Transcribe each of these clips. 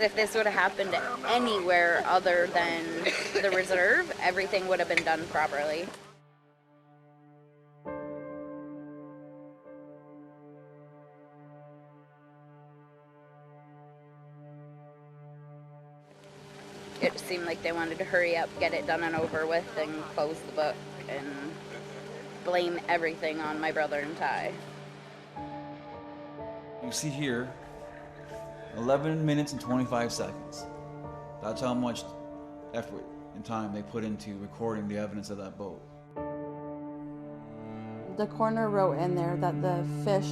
if this would have happened anywhere other than the reserve, everything would have been done properly. It seemed like they wanted to hurry up, get it done and over with, and close the book, and blame everything on my brother and Ty. You see here, 11 minutes and 25 seconds. That's how much effort and time they put into recording the evidence of that boat. The coroner wrote in there that the fish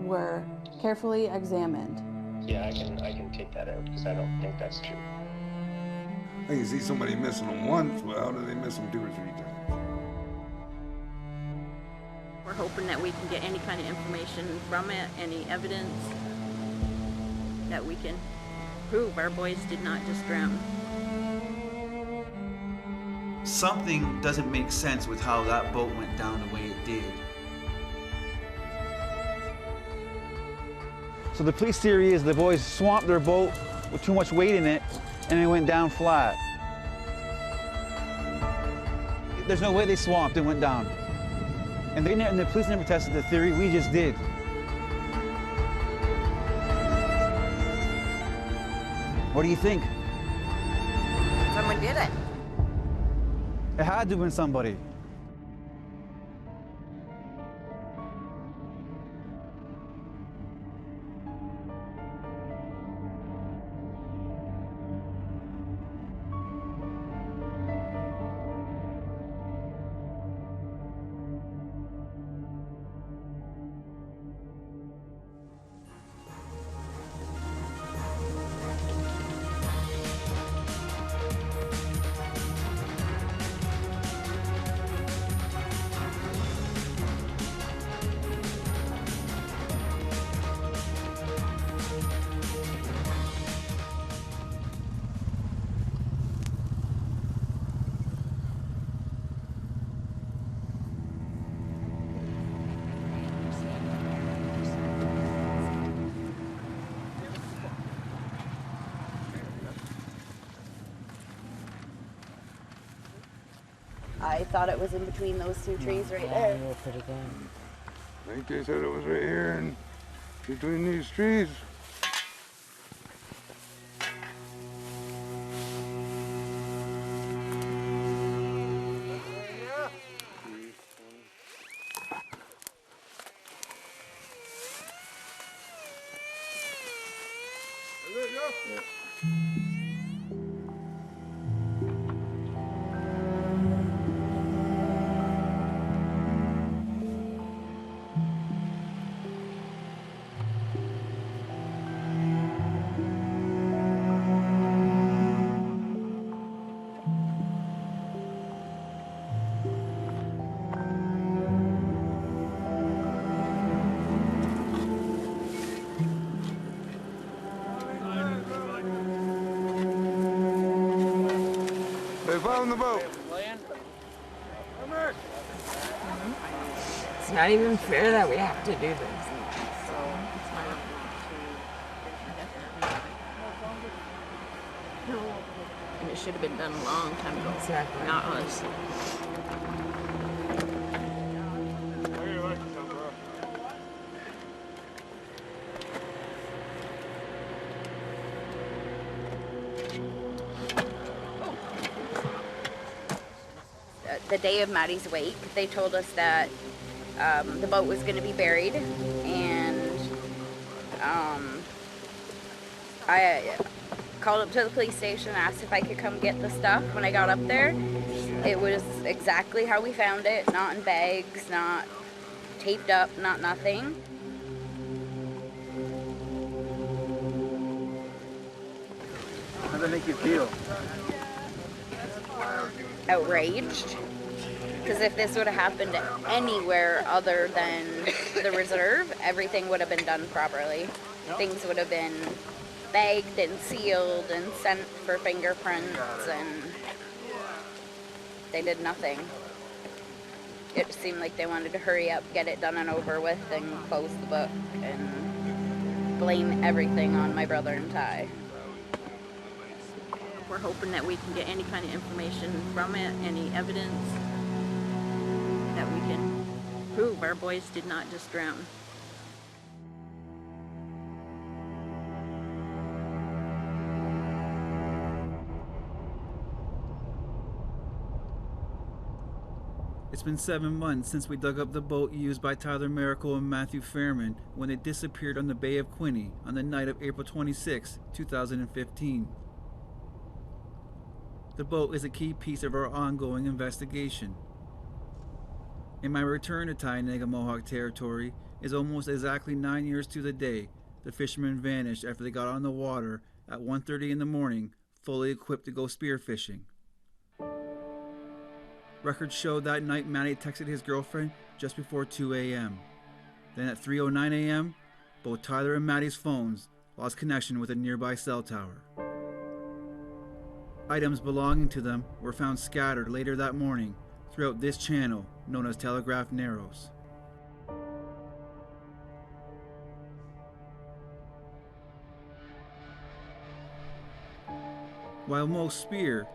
were carefully examined. Yeah, I can take that out because I don't think that's true. I can see somebody missing them once, well, how do they miss them 2 or 3 times? We're hoping that we can get any kind of information from it, any evidence that we can prove our boys did not just drown. Something doesn't make sense with how that boat went down the way it did. So the police theory is the boys swamped their boat with too much weight in it, and it went down flat. There's no way they swamped and went down. And the police never tested the theory, we just did. What do you think? Someone did it. It had to have been somebody. I thought it was in between those 2 trees right there. I think they said it was right here and between these trees. They found the boat. It's not even fair that we have to do this. And it should have been done a long time ago. Exactly. Not us. The day of Maddie's wake, they told us that the boat was going to be buried, and I called up to the police station, asked if I could come get the stuff. When I got up there, it was exactly how we found it, not in bags, not taped up, not nothing. How does that make you feel? Outraged, because if this would have happened anywhere other than the reserve, everything would have been done properly. Things would have been bagged and sealed and sent for fingerprints, and they did nothing. It seemed like they wanted to hurry up, get it done and over with, and close the book, and blame everything on my brother and Ty. We're hoping that we can get any kind of information from it, any evidence that we can prove our boys did not just drown. It's been 7 months since we dug up the boat used by Tyler Miracle and Matthew Fairman when they disappeared on the Bay of Quinte on the night of April 26, 2015. The boat is a key piece of our ongoing investigation. In my return to Tynega Mohawk territory is almost exactly 9 years to the day the fishermen vanished after they got on the water at 1:30 in the morning, fully equipped to go spearfishing. Records show that night Matty texted his girlfriend just before 2 a.m. Then at 3:09 a.m., both Tyler and Matty's phones lost connection with a nearby cell tower. Items belonging to them were found scattered later that morning throughout this channel known as Telegraph Narrows. While most spear,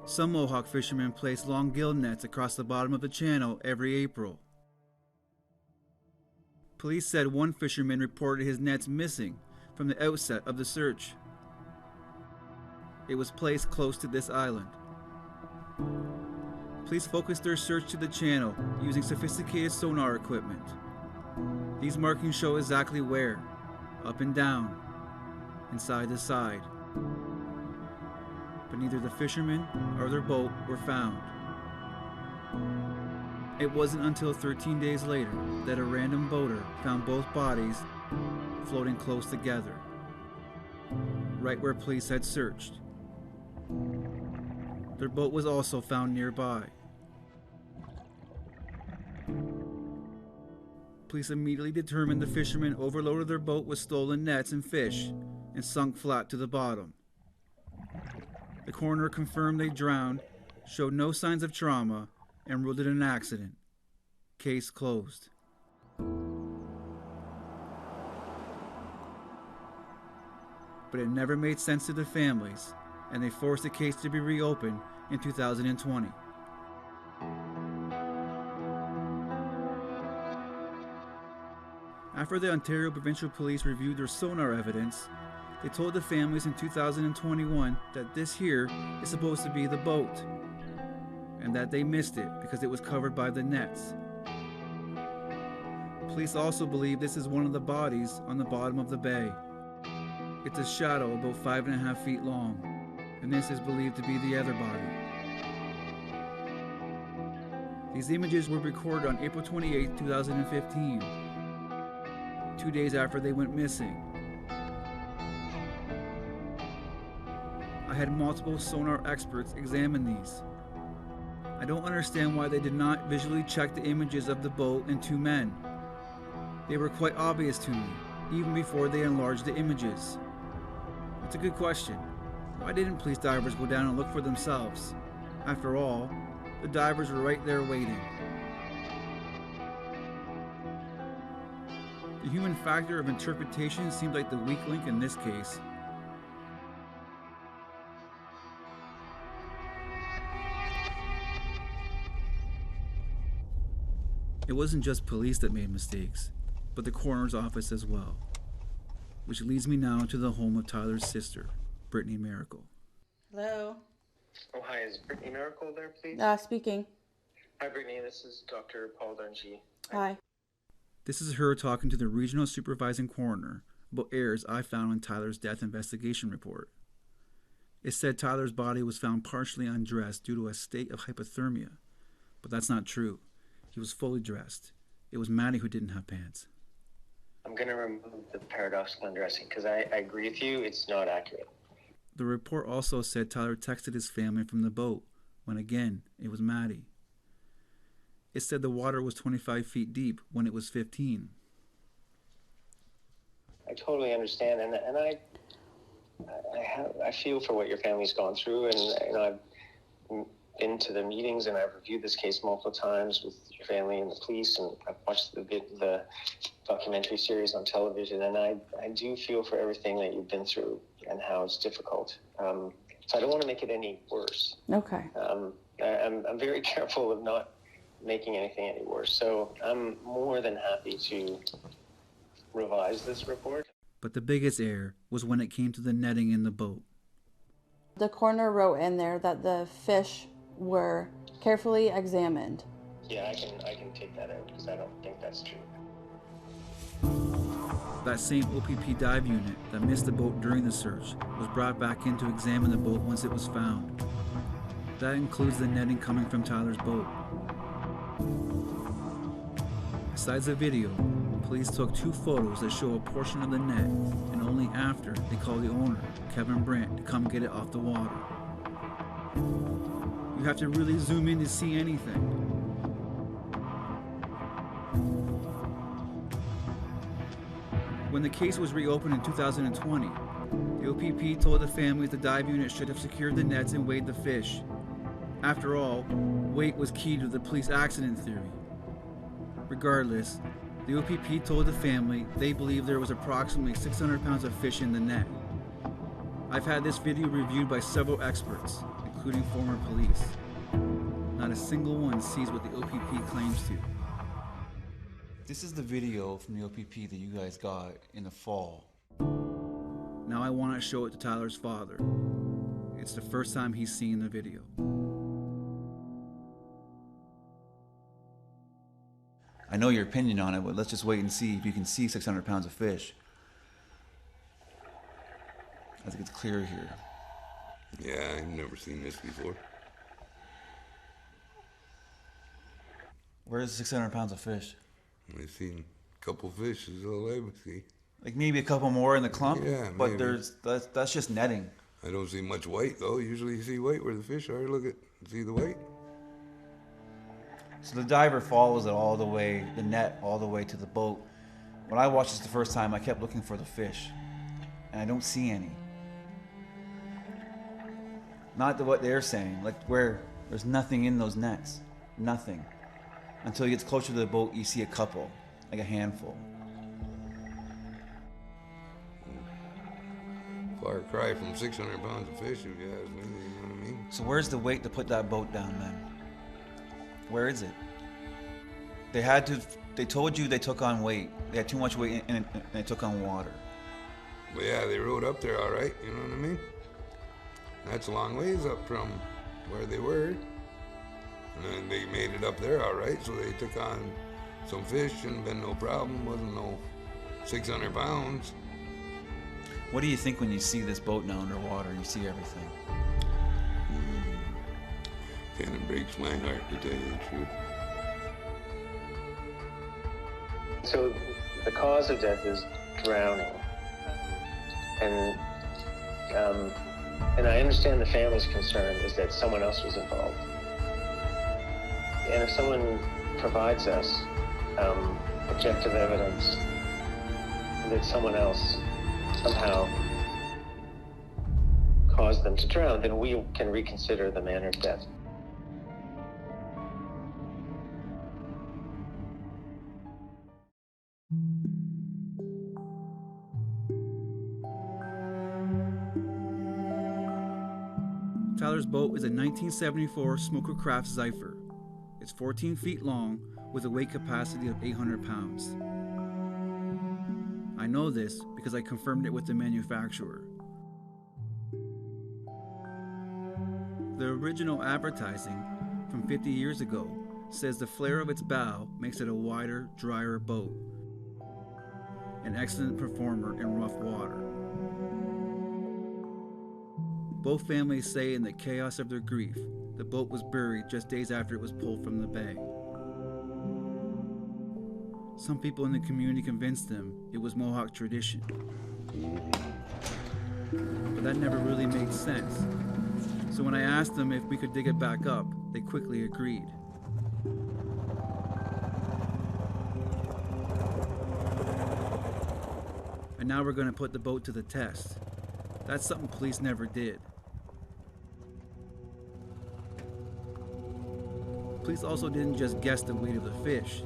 some Mohawk fishermen place long gill nets across the bottom of the channel every April. Police said one fisherman reported his nets missing from the outset of the search. It was placed close to this island. Police focused their search to the channel using sophisticated sonar equipment. These markings show exactly where, up and down, and side to side. But neither the fishermen or their boat were found. It wasn't until 13 days later that a random boater found both bodies floating close together, right where police had searched. Their boat was also found nearby. Police immediately determined the fishermen overloaded their boat with stolen nets and fish and sunk flat to the bottom. The coroner confirmed they drowned, showed no signs of trauma, and ruled it an accident. Case closed. But it never made sense to the families, and they forced the case to be reopened in 2020. After the Ontario Provincial Police reviewed their sonar evidence, they told the families in 2021 that this here is supposed to be the boat, and that they missed it because it was covered by the nets. Police also believe this is one of the bodies on the bottom of the bay. It's a shadow about 5.5 feet long, and this is believed to be the other body. These images were recorded on April 28, 2015, 2 days after they went missing. I had multiple sonar experts examine these. I don't understand why they did not visually check the images of the boat and two men. They were quite obvious to me, even before they enlarged the images. It's a good question. Why didn't police divers go down and look for themselves? After all, the divers were right there waiting. The human factor of interpretation seemed like the weak link in this case. It wasn't just police that made mistakes, but the coroner's office as well. Which leads me now to the home of Tyler's sister, Brittany Miracle. Hello. Oh, hi. Is Brittany Miracle there, please? Speaking. Hi, Brittany. This is Dr. Paul Dungy. Hi. This is her talking to the regional supervising coroner about errors I found in Tyler's death investigation report. It said Tyler's body was found partially undressed due to a state of hypothermia, but that's not true. He was fully dressed. It was Matty who didn't have pants. I'm going to remove the paradoxical undressing because I agree with you. It's not accurate. The report also said Tyler texted his family from the boat, when again, it was Matty. It said the water was 25 feet deep when it was 15. I totally understand, and I feel for what your family's gone through, and been to the meetings and I've reviewed this case multiple times with your family and the police, and I've watched the documentary series on television, and I do feel for everything that you've been through and how it's difficult. So I don't want to make it any worse. Okay. I'm very careful of not making anything any worse. So I'm more than happy to revise this report. But the biggest error was when it came to the netting in the boat. The coroner wrote in there that the fish were carefully examined. Yeah, I can take that out because I don't think that's true. That same OPP dive unit that missed the boat during the search was brought back in to examine the boat once it was found. That includes the netting coming from Tyler's boat. Besides the video, police took 2 photos that show a portion of the net, and only after they called the owner, Kevin Brandt, to come get it off the water. You have to really zoom in to see anything. When the case was reopened in 2020, the OPP told the families the dive unit should have secured the nets and weighed the fish. After all, weight was key to the police accident theory. Regardless, the OPP told the family they believed there was approximately 600 pounds of fish in the net. I've had this video reviewed by several experts, including former police. Not a single one sees what the OPP claims to. This is the video from the OPP that you guys got in the fall. Now I want to show it to Tyler's father. It's the first time he's seen the video. I know your opinion on it, but let's just wait and see if you can see 600 pounds of fish. I think it's clear here. Yeah, I've never seen this before. Where's 600 pounds of fish? I've seen a couple fish is all I would see. Like maybe a couple more in the clump? Yeah, but maybe. that's just netting. I don't see much white though. Usually you see white where the fish are. Look at, see the white? So the diver follows it all the way, the net all the way to the boat. When I watched this the first time, I kept looking for the fish, and I don't see any. Not what they're saying, like where there's nothing in those nets, nothing. Until he gets closer to the boat, you see a couple, like a handful. Far cry from 600 pounds of fish, you guys, maybe, you know what I mean? So where's the weight to put that boat down then? Where is it? They told you they took on weight. They had too much weight and they took on water. But yeah, they rode up there all right, you know what I mean? That's a long ways up from where they were. And then they made it up there all right, so they took on some fish and been no problem, wasn't no 600 pounds. What do you think when you see this boat now underwater and you see everything? Kind of breaks my heart to tell you the truth. So the cause of death is drowning. And I understand the family's concern is that someone else was involved. And if someone provides us objective evidence that someone else somehow caused them to drown, then we can reconsider the manner of death. Tyler's boat is a 1974 Smoker Craft Zypher. It's 14 feet long with a weight capacity of 800 pounds. I know this because I confirmed it with the manufacturer. The original advertising from 50 years ago says the flare of its bow makes it a wider, drier boat. An excellent performer in rough water. Both families say in the chaos of their grief, the boat was buried just days after it was pulled from the bay. Some people in the community convinced them it was Mohawk tradition. But that never really made sense. So when I asked them if we could dig it back up, they quickly agreed. And now we're going to put the boat to the test. That's something police never did. Police also didn't just guess the weight of the fish.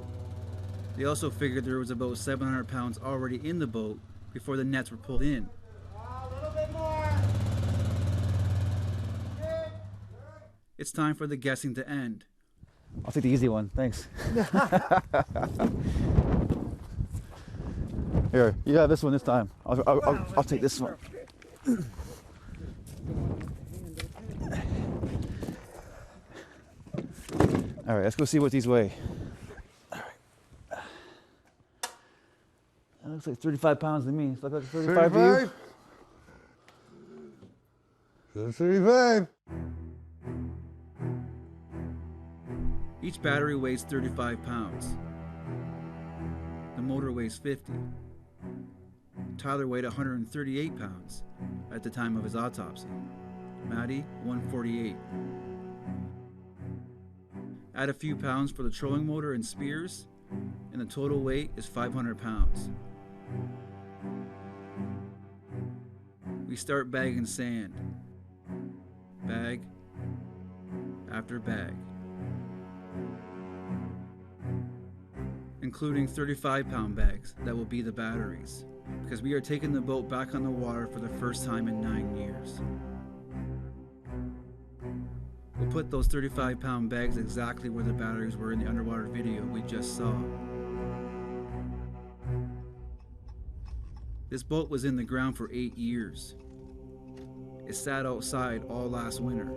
They also figured there was about 700 pounds already in the boat before the nets were pulled in. A little bit more. It's time for the guessing to end. I'll take the easy one, thanks. Here, you got this one this time. I'll take this one. All right, let's go see what these weigh. All right. That looks like 35 pounds to me. Does it look like 35 to you? 35. Each battery weighs 35 pounds. The motor weighs 50. Tyler weighed 138 pounds at the time of his autopsy. Maddie, 148. Add a few pounds for the trolling motor and spears, and the total weight is 500 pounds. We start bagging sand. Bag after bag. Including 35-pound bags that will be the batteries, because we are taking the boat back on the water for the first time in 9 years. We'll put those 35-pound bags exactly where the batteries were in the underwater video we just saw. This boat was in the ground for 8 years. It sat outside all last winter.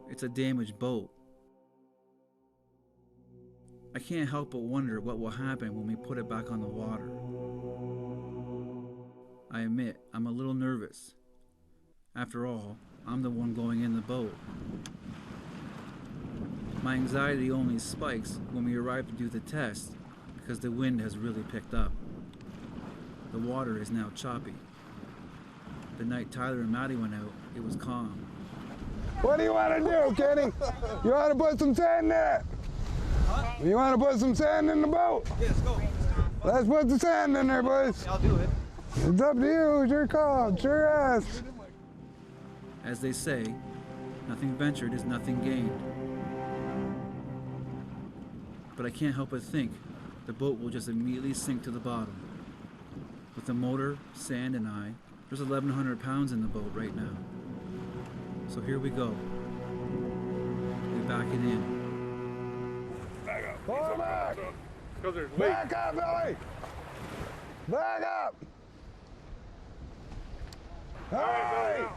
It's a damaged boat. I can't help but wonder what will happen when we put it back on the water. I admit, I'm a little nervous. After all, I'm the one going in the boat. My anxiety only spikes when we arrive to do the test because the wind has really picked up. The water is now choppy. The night Tyler and Maddie went out, it was calm. What do you want to do, Kenny? You want to put some sand in it? Huh? You want to put some sand in the boat? Yeah, let's go. Let's put the sand in there, boys. I'll do it. It's up to you. It's your call. It's your ass. As they say, nothing ventured is nothing gained. But I can't help but think the boat will just immediately sink to the bottom. With the motor, sand, and I, there's 1,100 pounds in the boat right now. So here we go. We back it in. Back up. Pull back. Back up, Billy. Back up. All right.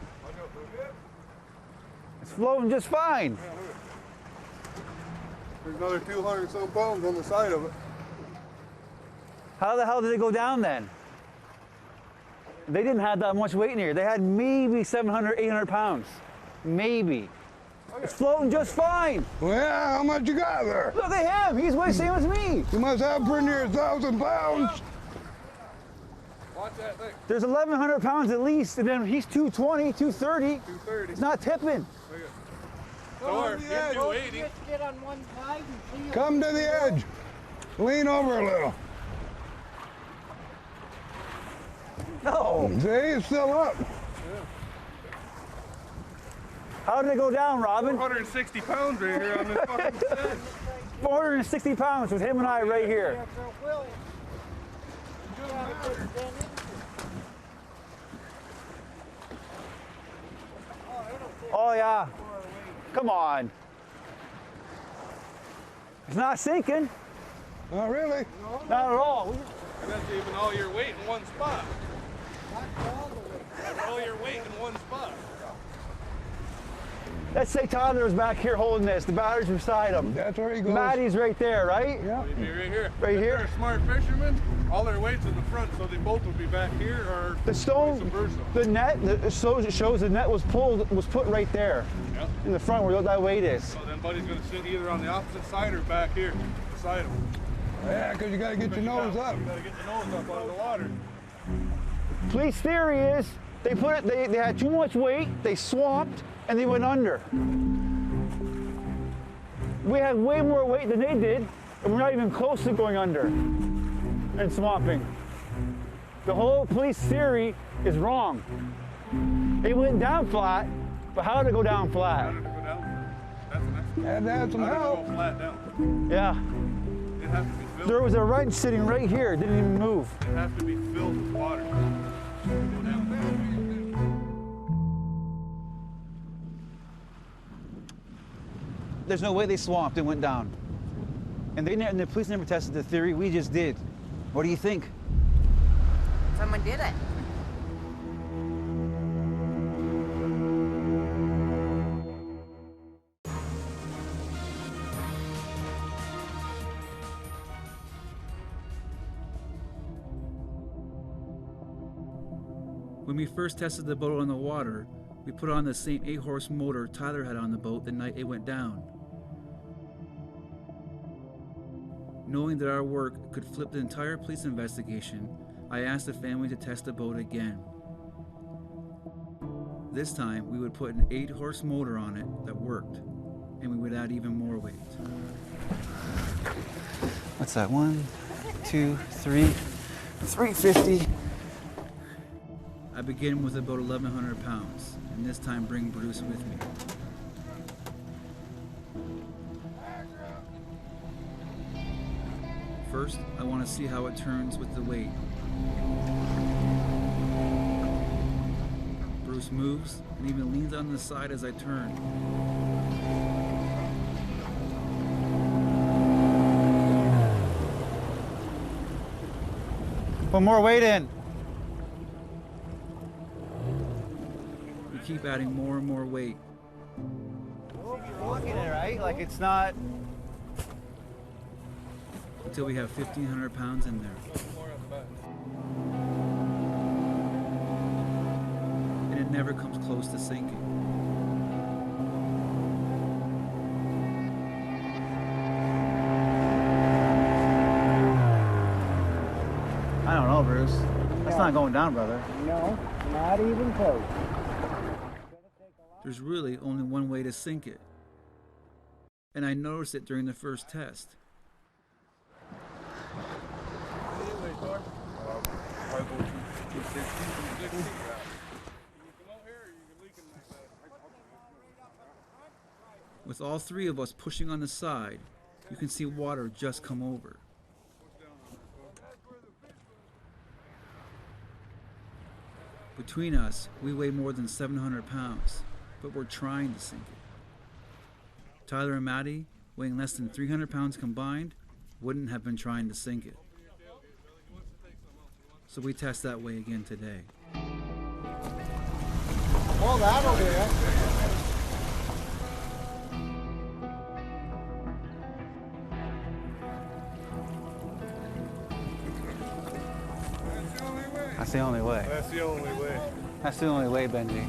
It's floating just fine. There's another 200 some pounds on the side of it. How the hell did it go down then? They didn't have that much weight in here. They had maybe 700, 800 pounds. Maybe. Okay. It's floating just fine. Well, yeah, how much you got there? Look at him. He's way same as me. You must have pretty near 1,000 pounds. Watch that thing. There's 1,100 pounds at least, and then he's 220, 230. 230. It's not tipping. Or get 280. Get on one side and see. Come to the edge. Lean over a little. No. See, it's still up. Yeah. How did it go down, Robin? 460 pounds right here on this fucking stand. 460 pounds with him and I right here. Oh yeah. Come on. It's not sinking. Not really. Not at all. And that's even all your weight in one spot. That's all your weight in one spot. Let's say Tyler's back here holding this. The battery's beside him. That's where he goes. Maddie's right there, right? Yeah. He'd be right here. Right if here? they're a smart fisherman, all their weight's in the front, so they both would be back here, or The stone, vice versa. the net, it shows the net was put right there. Yep. In the front where that weight is. So then Buddy's going to sit either on the opposite side or back here, beside him. Yeah, because you got to get your nose up. You got to get your nose up out of the water. Police theory is they had too much weight, they swamped, and they went under. We had way more weight than they did, and we're not even close to going under and swamping. The whole police theory is wrong. It went down flat, but how did it go down How flat? did it go down? That's an Had to have some help. Go flat down. Yeah. It has to be filled. There was a wrench sitting right here. It didn't even move. It has to be filled with water. Go down. There's no way they swamped and went down. And the police never tested the theory. We just did. What do you think? Someone did it. When we first tested the boat on the water, we put on the same 8-horse motor Tyler had on the boat the night it went down. Knowing that our work could flip the entire police investigation, I asked the family to test the boat again. This time, we would put an 8-horse motor on it that worked, and we would add even more weight. What's that? 1, 2, 3, 350. I begin with about 1,100 pounds, and this time bring Bruce with me. First, I want to see how it turns with the weight. Bruce moves and even leans on the side as I turn. Put more weight in. We keep adding more and more weight. Walking it, right? Like it's not. Until we have 1,500 pounds in there. And it never comes close to sinking. I don't know, Bruce. That's not going down, brother. No, not even close. There's really only one way to sink it. And I noticed it during the first test. With all three of us pushing on the side, you can see water just come over. Between us, we weigh more than 700 pounds, but we're trying to sink it. Tyler and Maddie, weighing less than 300 pounds combined, wouldn't have been trying to sink it. So we test that way again today. Well, that'll do it. That's the only way. That's the only way. That's the only way, Benji.